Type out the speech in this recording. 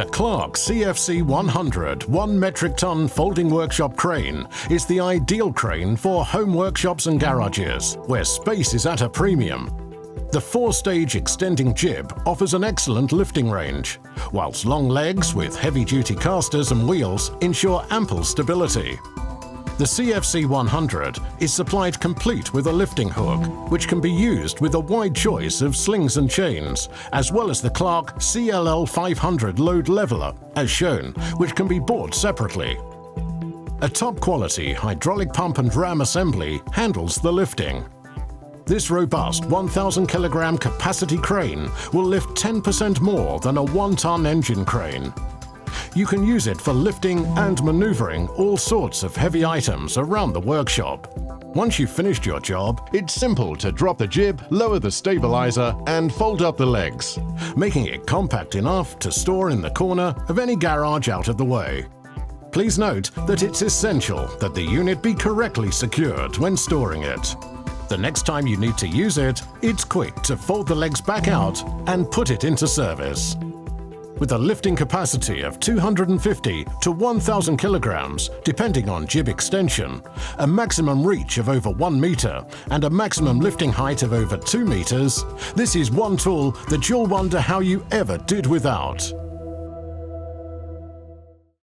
The Clarke CFC100 1 metric ton folding workshop crane is the ideal crane for home workshops and garages, where space is at a premium. The 4-stage extending jib offers an excellent lifting range, whilst long legs with heavy-duty castors and wheels ensure ample stability. The CFC100 is supplied complete with a lifting hook, which can be used with a wide choice of slings and chains, as well as the Clarke CLL500 load leveler, as shown, which can be bought separately. A top-quality hydraulic pump and ram assembly handles the lifting. This robust 1,000 kilogram capacity crane will lift 10% more than a 1-ton engine crane. You can use it for lifting and maneuvering all sorts of heavy items around the workshop. Once you've finished your job, it's simple to drop the jib, lower the stabilizer, and fold up the legs, making it compact enough to store in the corner of any garage out of the way. Please note that it's essential that the unit be correctly secured when storing it. The next time you need to use it, it's quick to fold the legs back out and put it into service. With a lifting capacity of 250 to 1,000 kilograms, depending on jib extension, a maximum reach of over 1 meter, and a maximum lifting height of over 2 meters, this is one tool that you'll wonder how you ever did without.